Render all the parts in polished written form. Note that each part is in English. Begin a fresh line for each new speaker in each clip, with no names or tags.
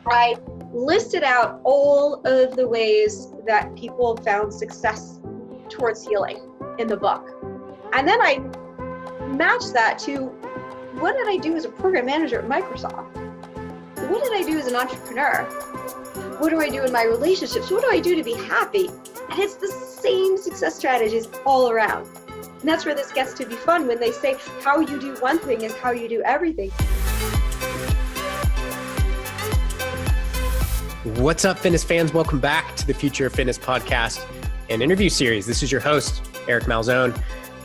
I listed out all of the ways that people found success towards healing in the book. And then I matched that to what did I do as a program manager at Microsoft? What did I do as an entrepreneur? What do I do in my relationships? What do I do to be happy? And it's the same success strategies all around. And that's where this gets to be fun, when they say how you do one thing is how you do everything.
What's up, fitness fans? Welcome back to the Future of Fitness podcast and interview series. This is your host, Eric Malzone,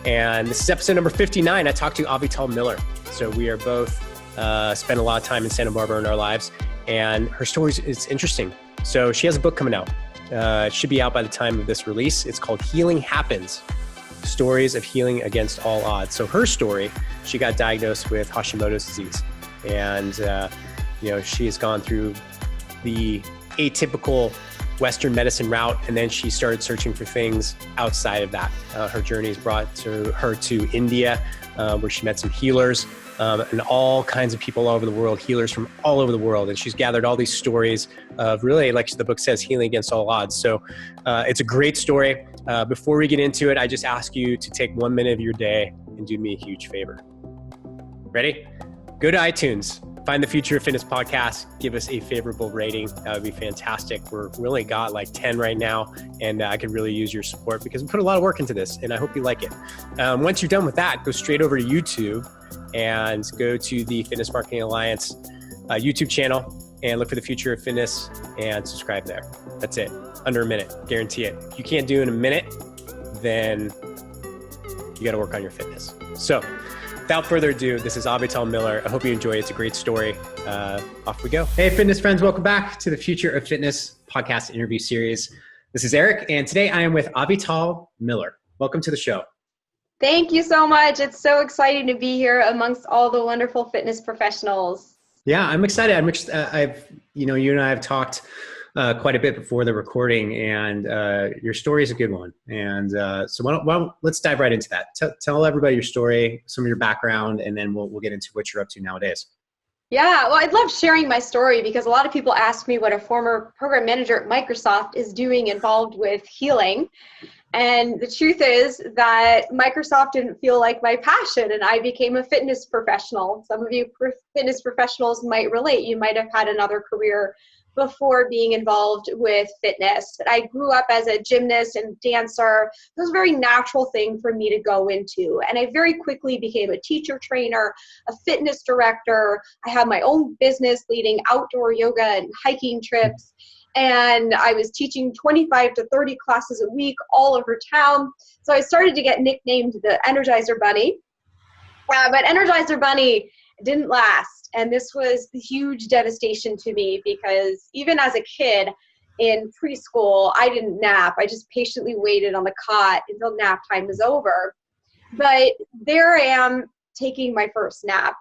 and this is episode number 59. I talked to Avital Miller. So we are both spent a lot of time in Santa Barbara in our lives, and her story is interesting. So she has a book coming out. It should be out by the time of this release. It's called Healing Happens, Stories of Healing Against All Odds. So her story, she got diagnosed with Hashimoto's disease, and she has gone through the atypical Western medicine route, and then she started searching for things outside of that. Her journey has brought her to India, where she met some healers and all kinds of people all over the world, healers from all over the world. And she's gathered all these stories of really, like the book says, healing against all odds. So it's a great story. Before we get into it, I just ask you to take 1 minute of your day and do me a huge favor. Ready? Go to iTunes. Find the Future of Fitness podcast. Give us a favorable rating. That would be fantastic. We're really got like 10 right now, and I could really use your support because we put a lot of work into this, and I hope you like it. Once you're done with that, go straight over to YouTube and go to the Fitness Marketing Alliance YouTube channel and look for the Future of Fitness and subscribe there. That's it. Under a minute. Guarantee it. If you can't do it in a minute, then you got to work on your fitness. So, without further ado, this is Avital Miller. I hope you enjoy it. It's a great story. Off we go. Hey, fitness friends. Welcome back to the Future of Fitness podcast interview series. This is Eric, and today I am with Avital Miller. Welcome to the show.
Thank you so much. It's so exciting to be here amongst all the wonderful fitness professionals.
Yeah, I'm excited. You and I have talked quite a bit before the recording, and your story is a good one. And so let's dive right into that. Tell everybody your story, some of your background, and then we'll get into what you're up to nowadays.
Yeah, well, I'd love sharing my story because a lot of people ask me what a former program manager at Microsoft is doing involved with healing. And the truth is that Microsoft didn't feel like my passion, and I became a fitness professional. Some of you fitness professionals might relate. You might have had another career before being involved with fitness. But I grew up as a gymnast and dancer. It was a very natural thing for me to go into. And I very quickly became a teacher trainer, a fitness director. I had my own business leading outdoor yoga and hiking trips. And I was teaching 25 to 30 classes a week all over town. So I started to get nicknamed the Energizer Bunny. But Energizer Bunny didn't last. And this was a huge devastation to me because even as a kid in preschool, I didn't nap. I just patiently waited on the cot until nap time was over. But there I am taking my first nap.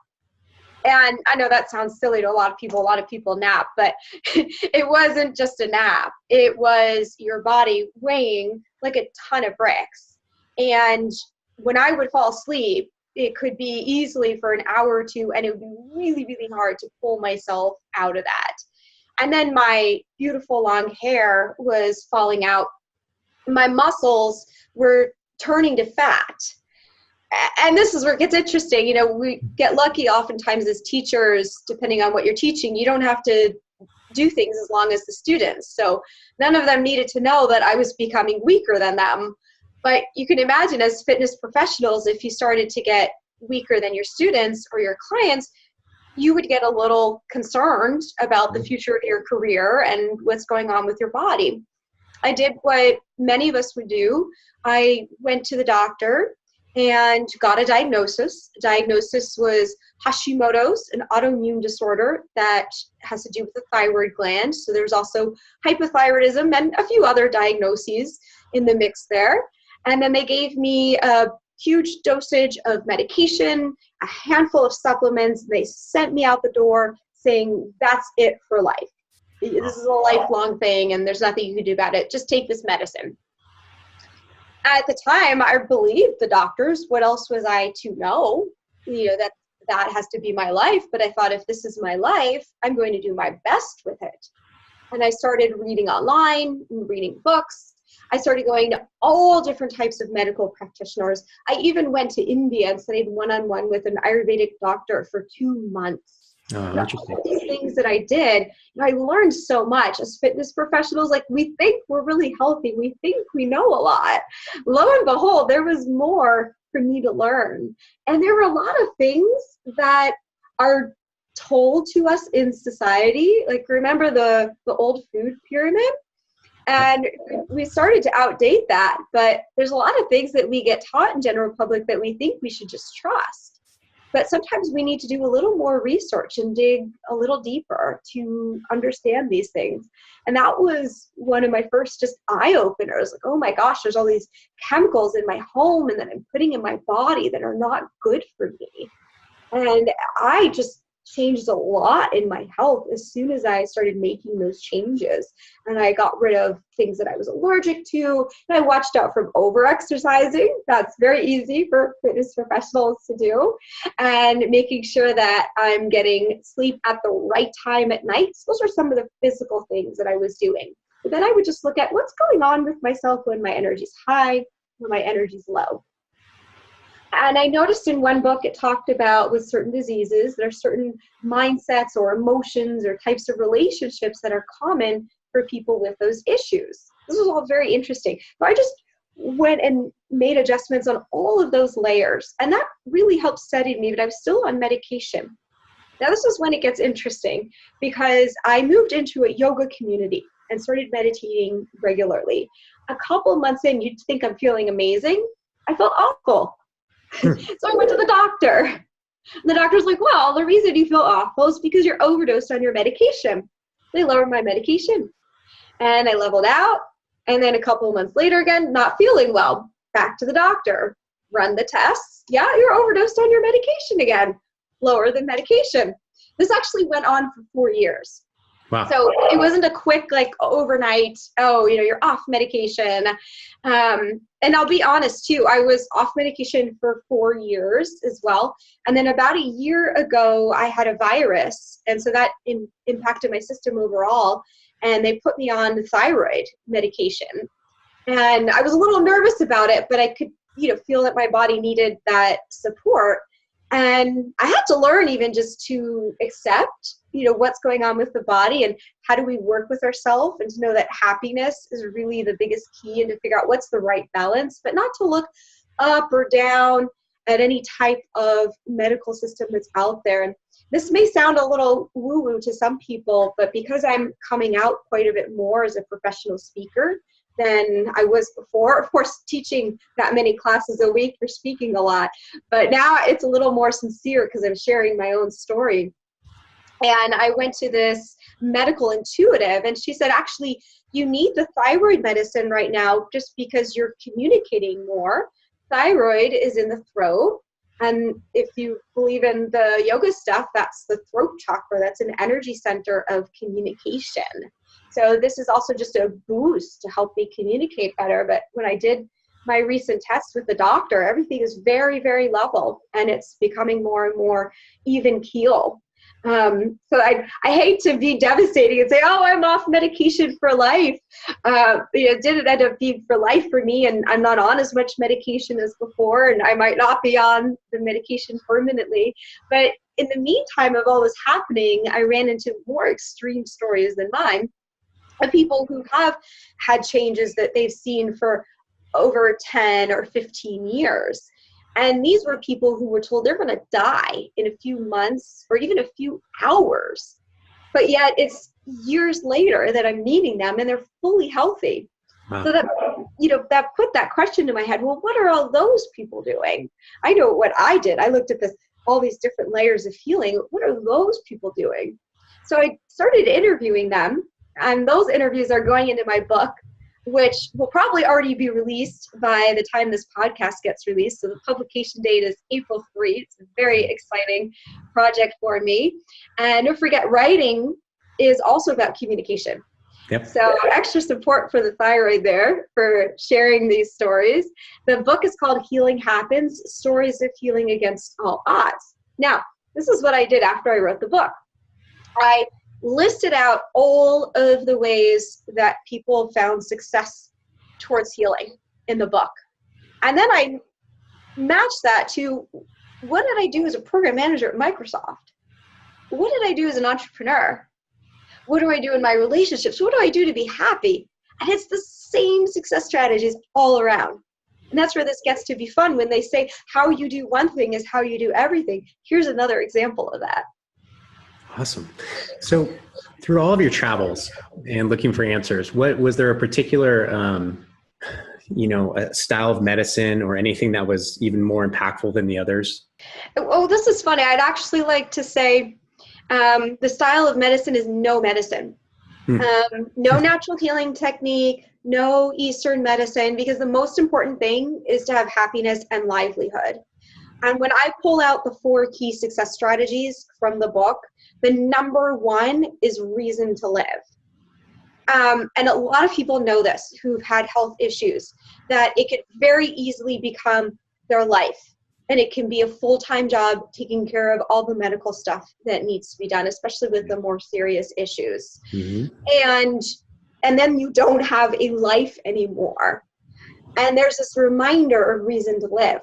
And I know that sounds silly to a lot of people. A lot of people nap, but it wasn't just a nap. It was your body weighing like a ton of bricks. And when I would fall asleep, it could be easily for an hour or two, and it would be really, really hard to pull myself out of that. And then my beautiful long hair was falling out. My muscles were turning to fat. And this is where it gets interesting. We get lucky oftentimes as teachers, depending on what you're teaching, you don't have to do things as long as the students. So none of them needed to know that I was becoming weaker than them. But you can imagine as fitness professionals, if you started to get weaker than your students or your clients, you would get a little concerned about the future of your career and what's going on with your body. I did what many of us would do. I went to the doctor and got a diagnosis. The diagnosis was Hashimoto's, an autoimmune disorder that has to do with the thyroid gland. So there's also hypothyroidism and a few other diagnoses in the mix there. And then they gave me a huge dosage of medication, a handful of supplements. They sent me out the door saying, that's it for life. This is a lifelong thing and there's nothing you can do about it. Just take this medicine. At the time, I believed the doctors. What else was I to know? That's that has to be my life. But I thought, if this is my life, I'm going to do my best with it. And I started reading online, reading books. I started going to all different types of medical practitioners. I even went to India and studied one-on-one with an Ayurvedic doctor for 2 months.
Interesting.
All these things that I did, I learned so much. As fitness professionals, like, we think we're really healthy. We think we know a lot. Lo and behold, there was more for me to learn. And there were a lot of things that are told to us in society. Like, remember the old food pyramid? And we started to outdate that, but there's a lot of things that we get taught in general public that we think we should just trust. But sometimes we need to do a little more research and dig a little deeper to understand these things. And that was one of my first just eye-openers. Like, oh my gosh, there's all these chemicals in my home and that I'm putting in my body that are not good for me. And I just changed a lot in my health as soon as I started making those changes. And I got rid of things that I was allergic to. And I watched out from over-exercising. That's very easy for fitness professionals to do. And making sure that I'm getting sleep at the right time at night. So those are some of the physical things that I was doing. But then I would just look at what's going on with myself when my energy's high, when my energy's low. And I noticed in one book it talked about with certain diseases, there are certain mindsets or emotions or types of relationships that are common for people with those issues. This is all very interesting. So I just went and made adjustments on all of those layers. And that really helped steady me, but I was still on medication. Now this is when it gets interesting, because I moved into a yoga community and started meditating regularly. A couple months in, you'd think I'm feeling amazing. I felt awful. So I went to the doctor. And the doctor's like, well, the reason you feel awful is because you're overdosed on your medication. They lowered my medication. And I leveled out. And then a couple of months later again, not feeling well. Back to the doctor. Run the tests. Yeah, you're overdosed on your medication again. Lower the medication. This actually went on for 4 years.
Wow.
So it wasn't a quick, like, overnight, oh, you're off medication. And I'll be honest too, I was off medication for 4 years as well. And then about a year ago, I had a virus. And so that impacted my system overall. And they put me on thyroid medication. And I was a little nervous about it, but I could, feel that my body needed that support. And I had to learn even just to accept, what's going on with the body and how do we work with ourselves, and to know that happiness is really the biggest key, and to figure out what's the right balance, but not to look up or down at any type of medical system that's out there. And this may sound a little woo-woo to some people, but because I'm coming out quite a bit more as a professional speaker than I was before. Of course, teaching that many classes a week, you're speaking a lot, but now it's a little more sincere because I'm sharing my own story. And I went to this medical intuitive, and she said, actually, you need the thyroid medicine right now just because you're communicating more. Thyroid is in the throat. And if you believe in the yoga stuff, that's the throat chakra. That's an energy center of communication. So this is also just a boost to help me communicate better. But when I did my recent tests with the doctor, everything is very, very level, and it's becoming more and more even keel. So I hate to be devastating and say, oh, I'm off medication for life. It didn't end up being for life for me, and I'm not on as much medication as before, and I might not be on the medication permanently. But in the meantime of all this happening, I ran into more extreme stories than mine of people who have had changes that they've seen for over 10 or 15 years. And these were people who were told they're going to die in a few months or even a few hours. But yet it's years later that I'm meeting them and they're fully healthy. Wow. So that, that put that question in my head, well, what are all those people doing? I know what I did. I looked at all these different layers of healing. What are those people doing? So I started interviewing them, and those interviews are going into my book, which will probably already be released by the time this podcast gets released. So the publication date is April 3. It's a very exciting project for me. And don't forget, writing is also about communication. Yep. So extra support for the thyroid there for sharing these stories. The book is called Healing Happens, Stories of Healing Against All Odds. Now, this is what I did after I wrote the book. I listed out all of the ways that people found success towards healing in the book. And then I matched that to, what did I do as a program manager at Microsoft? What did I do as an entrepreneur? What do I do in my relationships? What do I do to be happy? And it's the same success strategies all around. And that's where this gets to be fun, when they say how you do one thing is how you do everything. Here's another example of that.
Awesome. So through all of your travels and looking for answers, what was there a particular, a style of medicine or anything that was even more impactful than the others?
Oh, this is funny. I'd actually like to say the style of medicine is no medicine. No natural healing technique, no Eastern medicine, because the most important thing is to have happiness and livelihood. And when I pull out the 4 key success strategies from the book, the number 1 is reason to live. And a lot of people know this who've had health issues, that it could very easily become their life. And it can be a full-time job taking care of all the medical stuff that needs to be done, especially with the more serious issues. Mm-hmm. And then you don't have a life anymore. And there's this reminder of reason to live,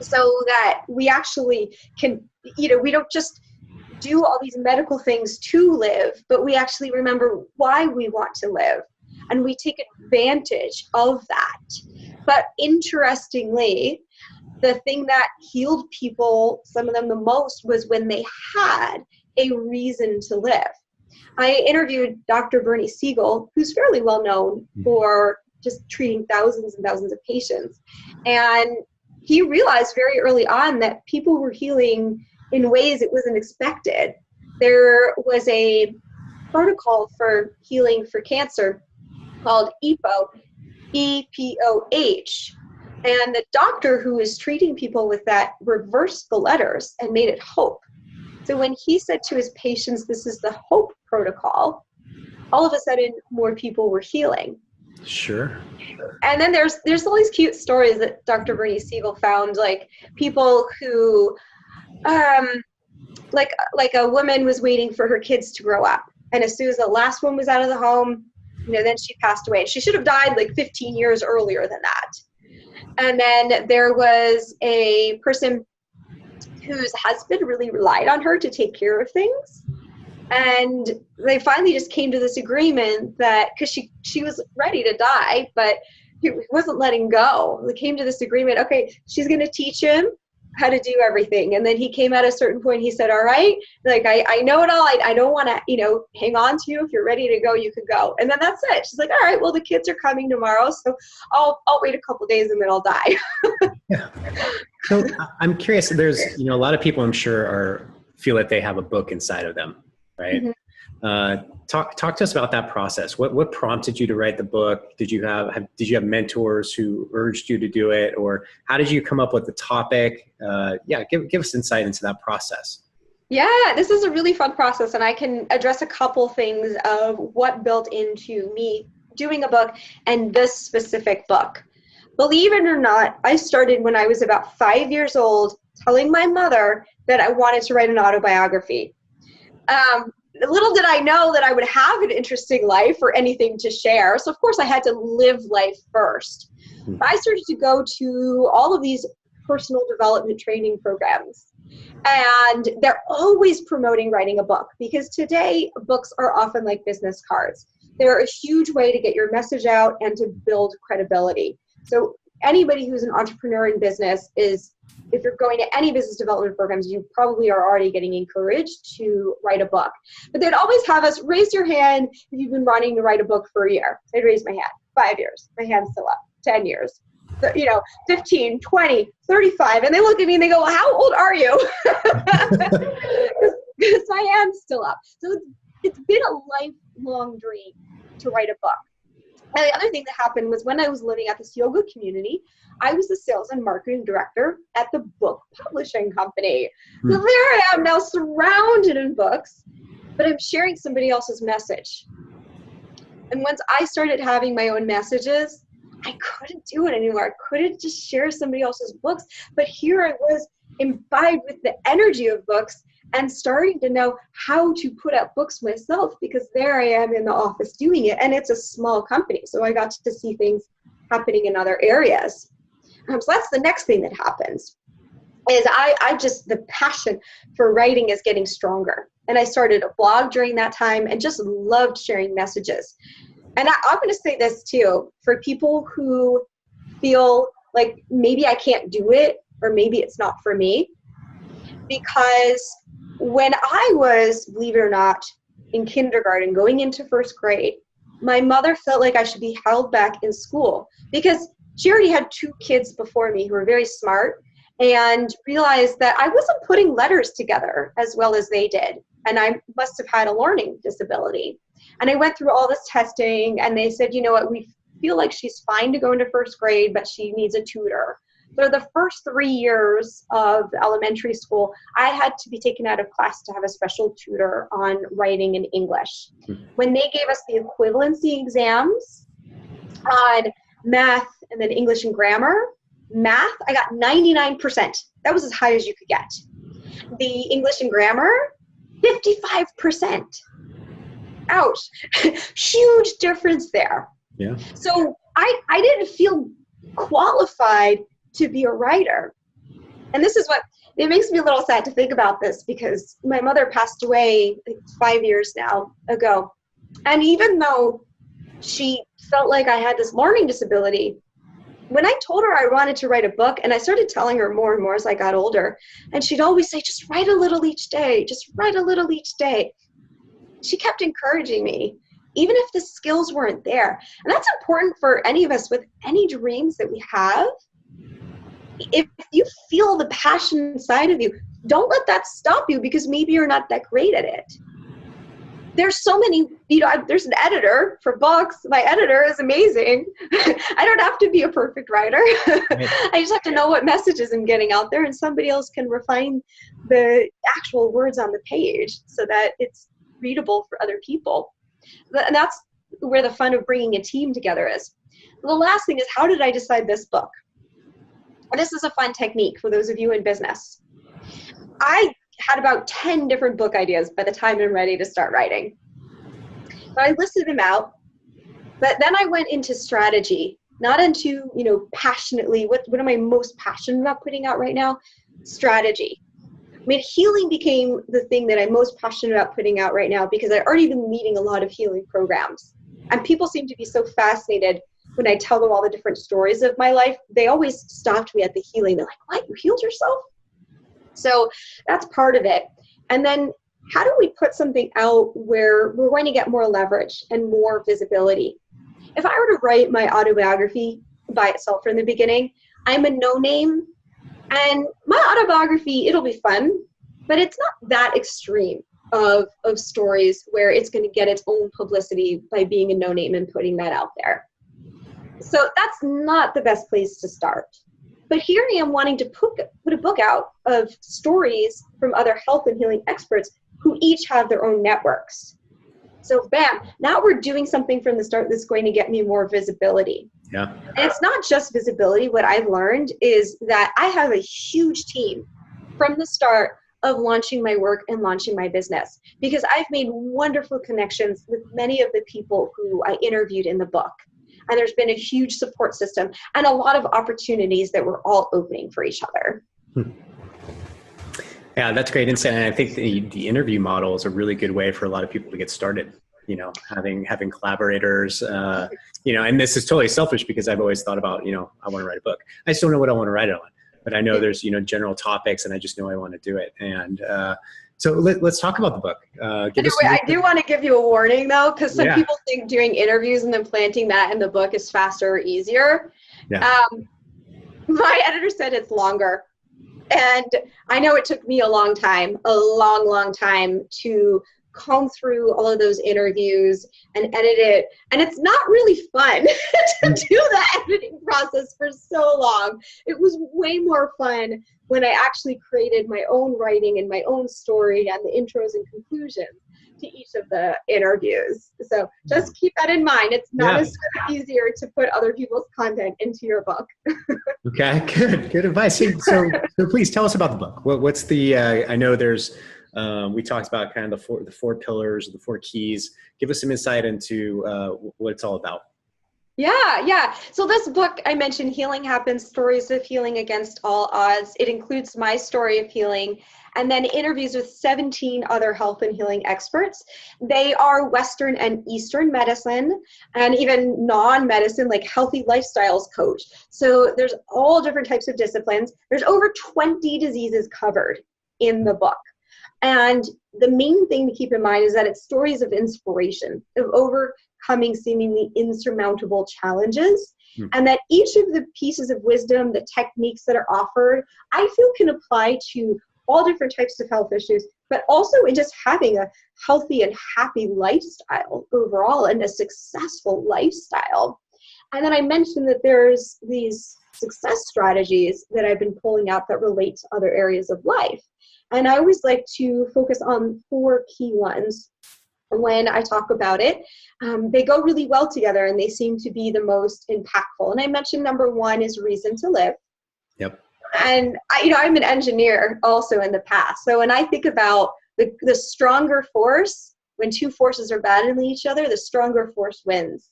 so that we actually can, we don't just do all these medical things to live, but we actually remember why we want to live. And we take advantage of that. But interestingly, the thing that healed people, some of them the most, was when they had a reason to live. I interviewed Dr. Bernie Siegel, who's fairly well known for just treating thousands and thousands of patients. And he realized very early on that people were healing in ways it wasn't expected. There was a protocol for healing for cancer called EPOH, E-P-O-H. And the doctor who was treating people with that reversed the letters and made it HOPE. So when he said to his patients, this is the HOPE protocol, all of a sudden more people were healing.
Sure.
And then there's all these cute stories that Dr. Bernie Siegel found, like people who, like a woman was waiting for her kids to grow up. And as soon as the last one was out of the home, then she passed away. She should have died like 15 years earlier than that. And then there was a person whose husband really relied on her to take care of things. And they finally just came to this agreement that, because she was ready to die, but he wasn't letting go. They came to this agreement, okay, she's going to teach him how to do everything. And then he came at a certain point, he said, all right, like, I know it all. I don't want to, hang on to you. If you're ready to go, you could go. And then that's it. She's like, all right, well, the kids are coming tomorrow, so I'll wait a couple days and then I'll die.
Yeah. So I'm curious, there's, a lot of people I'm sure feel that they have a book inside of them, right? Mm-hmm. Talk to us about that process. What prompted you to write the book? Did you have mentors who urged you to do it, or how did you come up with the topic? Give us insight into that process.
Yeah, this is a really fun process, and I can address a couple things of what built into me doing a book and this specific book. Believe it or not, I started when I was about 5 years old, telling my mother that I wanted to write an autobiography. Little did I know that I would have an interesting life or anything to share. So of course I had to live life first. But I started to go to all of these personal development training programs. And they're always promoting writing a book, because today books are often like business cards. They're a huge way to get your message out and to build credibility. So anybody who's an entrepreneur in business if you're going to any business development programs, you probably are already getting encouraged to write a book. But they'd always have us raise your hand if you've been wanting to write a book for a year. I'd raise my hand. 5 years. My hand's still up. 10 years. 15, 20, 35. And they look at me and they go, well, how old are you? Because my hand's still up. So it's been a lifelong dream to write a book. And the other thing that happened was when I was living at this yoga community, I was the sales and marketing director at the book publishing company. So there I am now, surrounded in books, but I'm sharing somebody else's message. And once I started having my own messages, I couldn't do it anymore. I couldn't just share somebody else's books. But here I was imbibed with the energy of books and starting to know how to put out books myself, because there I am in the office doing it. And it's a small company. So I got to see things happening in other areas. So that's the next thing that happens is I just, the passion for writing is getting stronger. And I started a blog during that time and just loved sharing messages. And I'm going to say this too, for people who feel like maybe I can't do it, or maybe it's not for me, because when I was, believe it or not, in kindergarten, going into first grade, my mother felt like I should be held back in school because she already had 2 kids before me who were very smart, and realized that I wasn't putting letters together as well as they did. And I must have had a learning disability. And I went through all this testing, and they said, you know what, we feel like she's fine to go into first grade, but she needs a tutor. So the first 3 years of elementary school, I had to be taken out of class to have a special tutor on writing and English. When they gave us the equivalency exams on math and then English and grammar, math, I got 99%. That was as high as you could get. The English and grammar, 55%. Ouch. Huge difference there.
Yeah.
So I didn't feel qualified to be a writer. And this is what, it makes me a little sad to think about this, because my mother passed away 5 years now ago. And even though she felt like I had this learning disability, when I told her I wanted to write a book, and I started telling her more and more as I got older, and she'd always say, just write a little each day, just write a little each day. She kept encouraging me, even if the skills weren't there. And that's important for any of us with any dreams that we have. If you feel the passion inside of you, don't let that stop you because maybe you're not that great at it. There's so many, there's an editor for books. My editor is amazing. I don't have to be a perfect writer. I just have to know what messages I'm getting out there, and somebody else can refine the actual words on the page so that it's readable for other people. And that's where the fun of bringing a team together is. The last thing is, how did I decide this book? And this is a fun technique for those of you in business. I had about 10 different book ideas by the time I'm ready to start writing. So I listed them out, but then I went into strategy, not into, passionately, what am I most passionate about putting out right now? Strategy. I mean, healing became the thing that I'm most passionate about putting out right now, because I've already been leading a lot of healing programs. And people seem to be so fascinated when I tell them all the different stories of my life. They always stopped me at the healing. They're like, what, you healed yourself? So that's part of it. And then how do we put something out where we're going to get more leverage and more visibility? If I were to write my autobiography by itself from the beginning, I'm a no-name. And my autobiography, it'll be fun, but it's not that extreme of stories where it's going to get its own publicity by being a no-name and putting that out there. So that's not the best place to start. But here I am wanting to put a book out of stories from other health and healing experts who each have their own networks. So bam, now we're doing something from the start that's going to get me more visibility.
Yeah.
And it's not just visibility. What I've learned is that I have a huge team from the start of launching my work and launching my business, because I've made wonderful connections with many of the people who I interviewed in the book. And there's been a huge support system and a lot of opportunities that we're all opening for each other.
Yeah, that's great insight. And I think the interview model is a really good way for a lot of people to get started. Having collaborators, and this is totally selfish because I've always thought about, I want to write a book. I just don't know what I want to write it on, but I know there's, general topics, and I just know I want to do it. And so let's talk about the book.
I do want to give you a warning though, because some people think doing interviews and then planting that in the book is faster or easier.
Yeah.
My editor said it's longer. And I know it took me a long long time to comb through all of those interviews and edit it. And it's not really fun to do the editing process for so long. It was way more fun when I actually created my own writing and my own story and the intros and conclusions. to each of the interviews. So just keep that in mind. It's not as easier to put other people's content into your book.
Okay, good advice. So please tell us about the book. What's the? I know there's. We talked about kind of the four pillars, the four keys. Give us some insight into what it's all about.
Yeah. So this book, I mentioned Healing Happens, Stories of Healing Against All Odds. It includes my story of healing and then interviews with 17 other health and healing experts. They are Western and Eastern medicine and even non-medicine, like healthy lifestyles coach. So there's all different types of disciplines. There's over 20 diseases covered in the book. And the main thing to keep in mind is that it's stories of inspiration, of overcoming seemingly insurmountable challenges, and that each of the pieces of wisdom, the techniques that are offered, I feel can apply to all different types of health issues, but also in just having a healthy and happy lifestyle overall and a successful lifestyle. And then I mentioned that there's these success strategies that I've been pulling out that relate to other areas of life. And I always like to focus on 4 key ones when I talk about it. They go really well together and they seem to be the most impactful. And I mentioned number 1 is reason to live.
Yep.
And I'm an engineer also in the past. So when I think about the stronger force, when 2 forces are battling each other, the stronger force wins.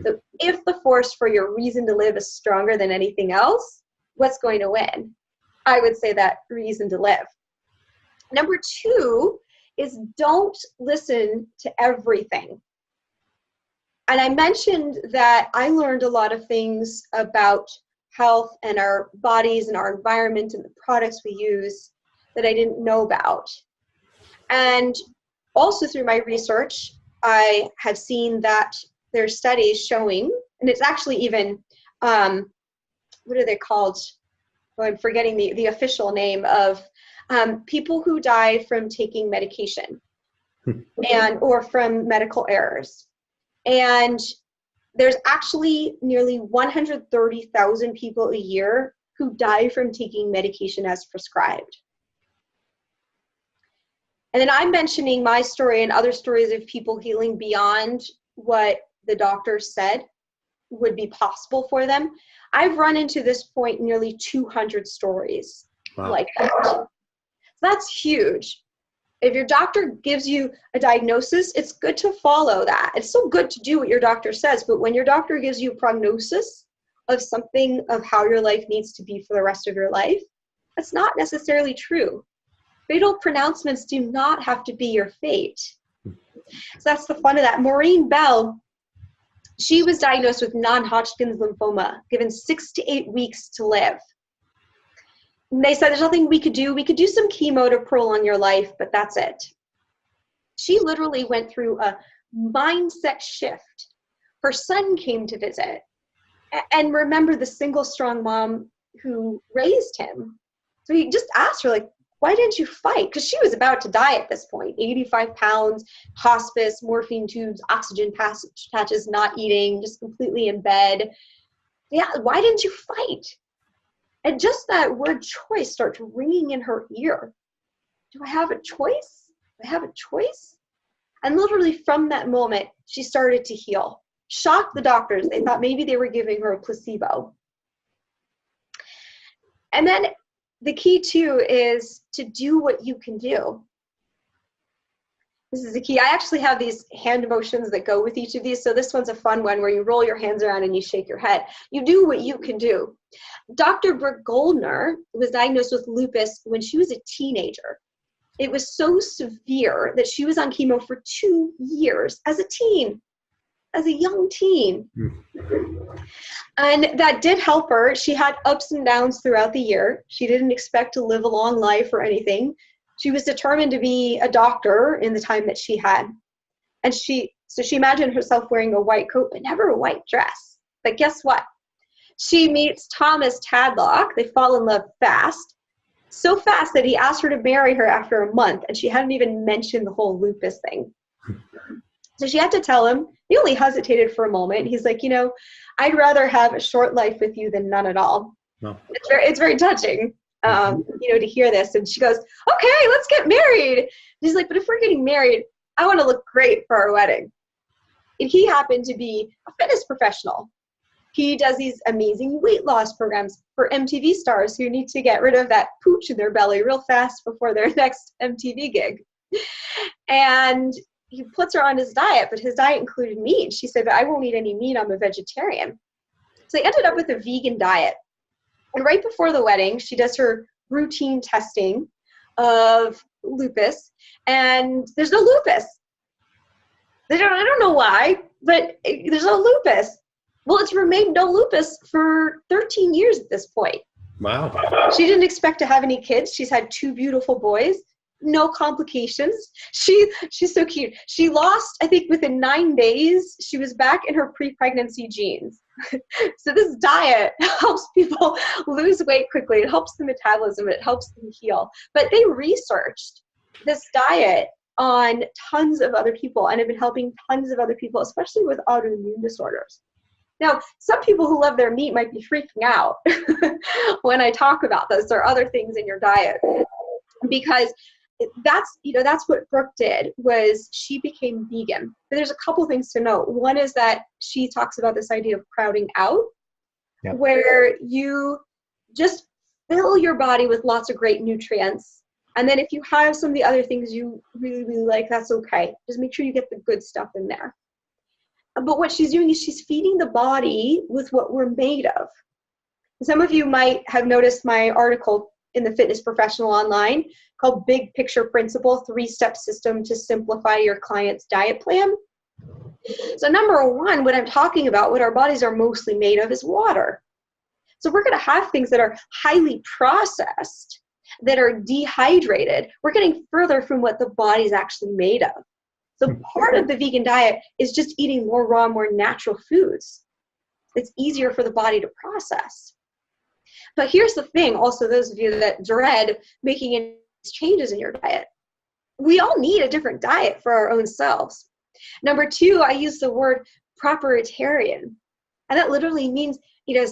So if the force for your reason to live is stronger than anything else, what's going to win? I would say that reason to live. Number 2 is don't listen to everything. And I mentioned that I learned a lot of things about health and our bodies and our environment and the products we use that I didn't know about. And also through my research, I have seen that there's studies showing, and it's actually even, what are they called? Oh, I'm forgetting the official name of people who die from taking medication or from medical errors. And there's actually nearly 130,000 people a year who die from taking medication as prescribed. And then I'm mentioning my story and other stories of people healing beyond what the doctor said would be possible for them. I've run into this point nearly 200 stories like that. So that's huge. If your doctor gives you a diagnosis, it's good to follow that. It's so good to do what your doctor says, but when your doctor gives you a prognosis of something of how your life needs to be for the rest of your life, that's not necessarily true. Fatal pronouncements do not have to be your fate. So that's the fun of that. Maureen Bell, she was diagnosed with non-Hodgkin's lymphoma, given 6 to 8 weeks to live. And they said there's nothing we could do. We could do some chemo to prolong your life, but that's it. She literally went through a mindset shift. Her son came to visit. And remember the single strong mom who raised him. So he just asked her, like, why didn't you fight? Because she was about to die at this point. 85 pounds, hospice, morphine tubes, oxygen patches, not eating, just completely in bed. Yeah, why didn't you fight? And just that word choice starts ringing in her ear. Do I have a choice? Do I have a choice? And literally from that moment, she started to heal. Shocked the doctors. They thought maybe they were giving her a placebo. And then the key too is to do what you can do. This is the key. I actually have these hand motions that go with each of these. So this one's a fun one where you roll your hands around and you shake your head. You do what you can do. Dr. Brooke Goldner was diagnosed with lupus when she was a teenager. It was so severe that she was on chemo for 2 years as a teen, as a young teen. And that did help her. She had ups and downs throughout the year. She didn't expect to live a long life or anything. She was determined to be a doctor in the time that she had. And she imagined herself wearing a white coat, but never a white dress. But guess what? She meets Thomas Tadlock. They fall in love fast. So fast that he asked her to marry her after a month, and she hadn't even mentioned the whole lupus thing. So she had to tell him. He only hesitated for a moment. He's like, I'd rather have a short life with you than none at all. No. It's very touching, to hear this. And she goes, okay, let's get married. He's like, but if we're getting married, I want to look great for our wedding. And he happened to be a fitness professional. He does these amazing weight loss programs for MTV stars who need to get rid of that pooch in their belly real fast before their next MTV gig. And he puts her on his diet, but his diet included meat. She said, but I won't eat any meat, I'm a vegetarian. So they ended up with a vegan diet. And right before the wedding, she does her routine testing of lupus, and there's no lupus. I don't know why, but there's no lupus. Well, it's remained no lupus for 13 years at this point.
Wow.
She didn't expect to have any kids. She's had 2 beautiful boys, no complications. She's so cute. She lost, I think within 9 days, she was back in her pre-pregnancy genes. So this diet helps people lose weight quickly. It helps the metabolism. It helps them heal. But they researched this diet on tons of other people and have been helping tons of other people, especially with autoimmune disorders. Now, some people who love their meat might be freaking out when I talk about this or other things in your diet, because that's what Brooke did. Was she became vegan. But there's a couple things to note. One is that she talks about this idea of crowding out, where you just fill your body with lots of great nutrients. And then if you have some of the other things you really, really like, that's okay. Just make sure you get the good stuff in there. But what she's doing is she's feeding the body with what we're made of. Some of you might have noticed my article in the Fitness Professional online called Big Picture Principle, 3-Step System to Simplify Your Client's Diet Plan. So number 1, what I'm talking about, what our bodies are mostly made of, is water. So we're going to have things that are highly processed, that are dehydrated. We're getting further from what the body's actually made of. So part of the vegan diet is just eating more raw, more natural foods. It's easier for the body to process. But here's the thing, also those of you that dread making any changes in your diet. We all need a different diet for our own selves. Number 2, I use the word properitarian. And that literally means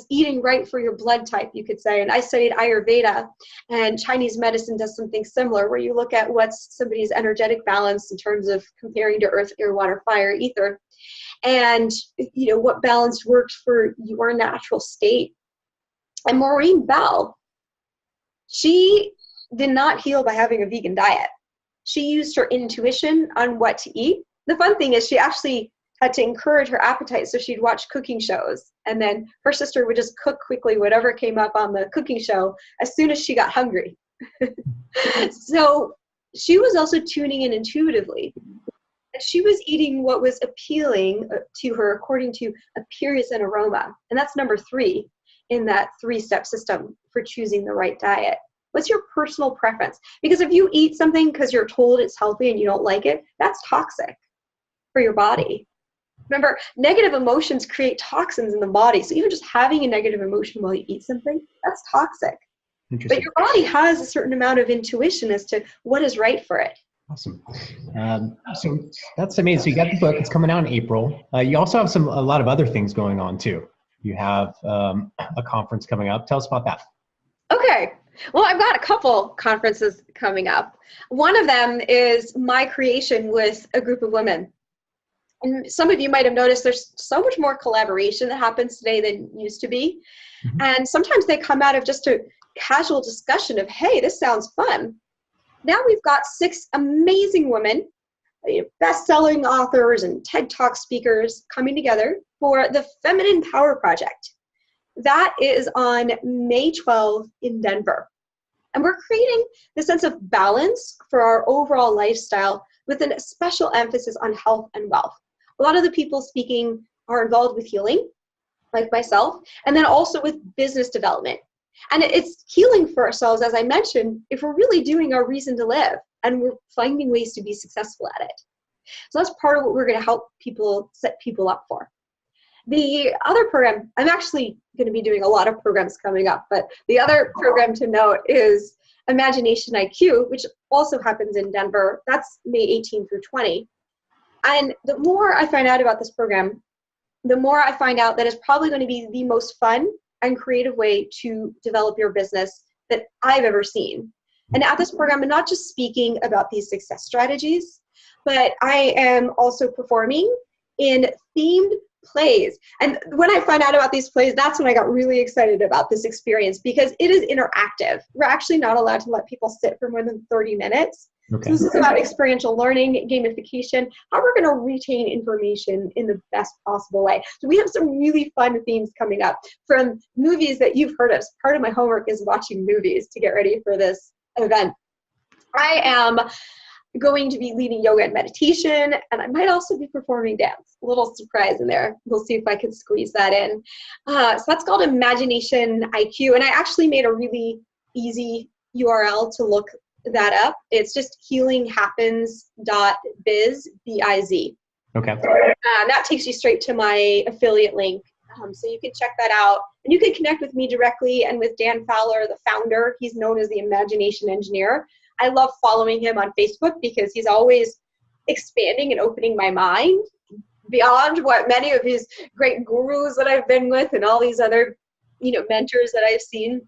eating right for your blood type, you could say. And I studied Ayurveda, and Chinese medicine does something similar, where you look at what's somebody's energetic balance in terms of comparing to earth, air, water, fire, ether, and what balance works for your natural state. And Maureen Bell, she did not heal by having a vegan diet. She used her intuition on what to eat. The fun thing is she actually had to encourage her appetite, so she'd watch cooking shows, and then her sister would just cook quickly whatever came up on the cooking show as soon as she got hungry. So she was also tuning in intuitively. She was eating what was appealing to her according to appearance and aroma. And that's number 3 in that 3-step system for choosing the right diet. What's your personal preference? Because if you eat something because you're told it's healthy and you don't like it, that's toxic for your body. Remember, negative emotions create toxins in the body. So even just having a negative emotion while you eat something, that's toxic. But your body has a certain amount of intuition as to what is right for it.
Awesome. So that's amazing. So you got the book. It's coming out in April. You also have a lot of other things going on too. You have a conference coming up. Tell us about that.
Okay. Well, I've got a couple conferences coming up. One of them is my creation with a group of women. And some of you might have noticed there's so much more collaboration that happens today than used to be. Mm-hmm. And sometimes they come out of just a casual discussion of, hey, this sounds fun. Now we've got 6 amazing women, best-selling authors and TED Talk speakers coming together for the Feminine Power Project. That is on May 12th in Denver. And we're creating the sense of balance for our overall lifestyle with a special emphasis on health and wealth. A lot of the people speaking are involved with healing, like myself, and then also with business development. And it's healing for ourselves, as I mentioned, if we're really doing our reason to live and we're finding ways to be successful at it. So that's part of what we're going to help people set people up for. The other program, I'm actually going to be doing a lot of programs coming up, but the other program to note is Imagination IQ, which also happens in Denver. That's May 18 through 20. And the more I find out about this program, the more I find out that it's probably going to be the most fun and creative way to develop your business that I've ever seen. And at this program, I'm not just speaking about these success strategies, but I am also performing in themed plays. And when I found out about these plays, that's when I got really excited about this experience, because it is interactive. We're actually not allowed to let people sit for more than 30 minutes.
Okay.
So this is about experiential learning, gamification, how we're going to retain information in the best possible way. So we have some really fun themes coming up from movies that you've heard of. Part of my homework is watching movies to get ready for this event. I am going to be leading yoga and meditation, and I might also be performing dance. A little surprise in there. We'll see if I can squeeze that in. So that's called Imagination IQ, and I actually made a really easy URL to look that up. It's just healinghappens.biz, B-I-Z.
Okay.
That takes you straight to my affiliate link. So you can check that out. And you can connect with me directly and with Dan Fowler, the founder. He's known as the Imagination Engineer. I love following him on Facebook because he's always expanding and opening my mind beyond what many of his great gurus that I've been with and all these other, mentors that I've seen.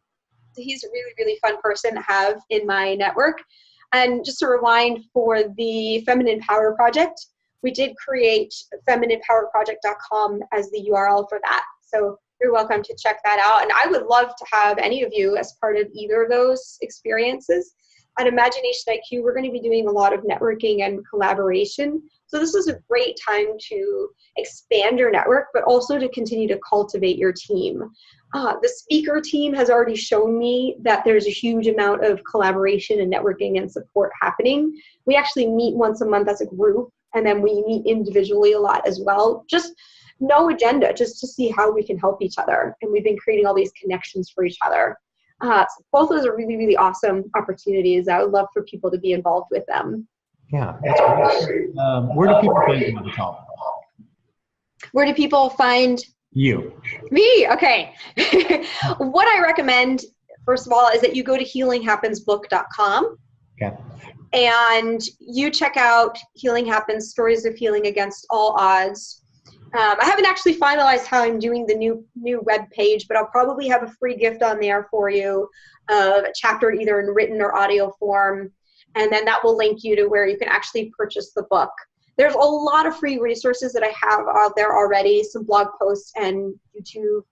So he's a really, really fun person to have in my network. And just to rewind, for the Feminine Power Project, we did create femininepowerproject.com as the URL for that. So you're welcome to check that out. And I would love to have any of you as part of either of those experiences. At Imagination IQ, we're going to be doing a lot of networking and collaboration. So this is a great time to expand your network, but also to continue to cultivate your team. The speaker team has already shown me that there's a huge amount of collaboration and networking and support happening. We actually meet once a month as a group, and then we meet individually a lot as well. Just no agenda, just to see how we can help each other. And we've been creating all these connections for each other. So both of those are really, really awesome opportunities. I would love for people to be involved with them.
Yeah, that's great. Where do people find you, Avital?
Where do people find
you?
Me? Okay. What I recommend, first of all, is that you go to healinghappensbook.com.
Okay.
And you check out Healing Happens, Stories of Healing Against All Odds. I haven't actually finalized how I'm doing the new web page, but I'll probably have a free gift on there for you, a chapter either in written or audio form, and then that will link you to where you can actually purchase the book. There's a lot of free resources that I have out there already, some blog posts and YouTube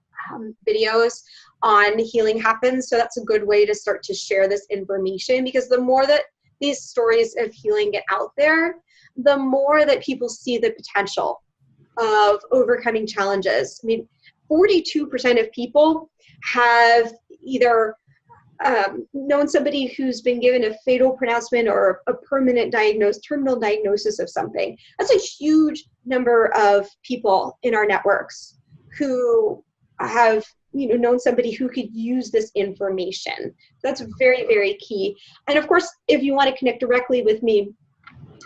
videos on Healing Happens, so that's a good way to start to share this information, because the more that these stories of healing get out there, the more that people see the potential of overcoming challenges. I mean, 42% of people have either known somebody who's been given a fatal pronouncement or a permanent terminal diagnosis of something. That's a huge number of people in our networks who have known somebody who could use this information. That's very, very key. And of course, if you want to connect directly with me,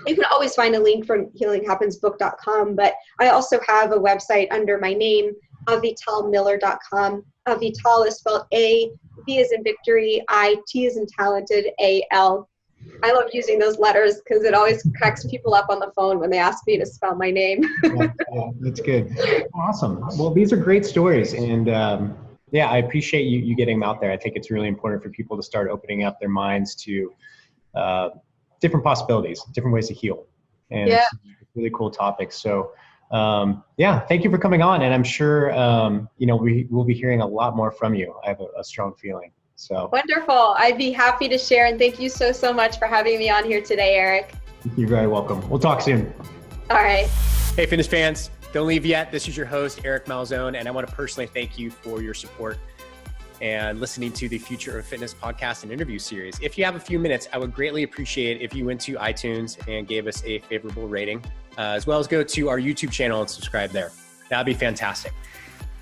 you can always find a link from healinghappensbook.com, but I also have a website under my name, avitalmiller.com. Avital is spelled A, V as in victory, I, T as in talented, A-L. I love using those letters because it always cracks people up on the phone when they ask me to spell my name.
Yeah, that's good. Awesome. Well, these are great stories. And I appreciate you getting them out there. I think it's really important for people to start opening up their minds to different possibilities, different ways to heal. And it's a really cool topic. So thank you for coming on. And I'm sure, we will be hearing a lot more from you. I have a strong feeling. So
wonderful. I'd be happy to share. And thank you so, so much for having me on here today, Eric.
You're very welcome. We'll talk soon.
All right.
Hey, fitness fans, don't leave yet. This is your host, Eric Malzone, and I want to personally thank you for your support and listening to the Future of Fitness podcast and interview series. If you have a few minutes, I would greatly appreciate if you went to iTunes and gave us a favorable rating, as well as go to our YouTube channel and subscribe there. That'd be fantastic.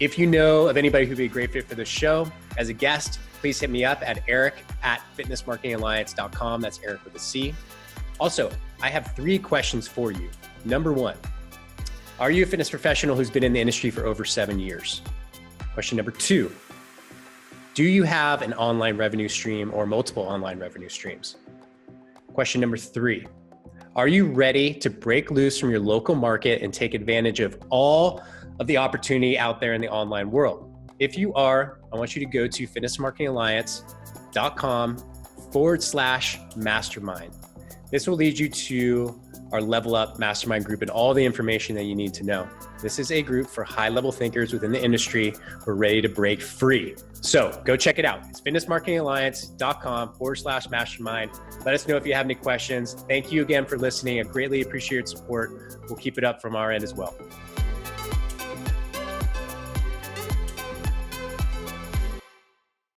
If you know of anybody who'd be a great fit for this show as a guest, please hit me up at eric@fitnessmarketingalliance.com. That's Eric with a C. Also, I have 3 questions for you. Number 1, are you a fitness professional who's been in the industry for over 7 years? Question number 2, do you have an online revenue stream or multiple online revenue streams? Question number 3, are you ready to break loose from your local market and take advantage of all of the opportunity out there in the online world? If you are, I want you to go to fitnessmarketingalliance.com/mastermind. This will lead you to our Level Up Mastermind group and all the information that you need to know. This is a group for high-level thinkers within the industry who are ready to break free. So go check it out. It's fitnessmarketingalliance.com/mastermind. Let us know if you have any questions. Thank you again for listening. I greatly appreciate your support. We'll keep it up from our end as well.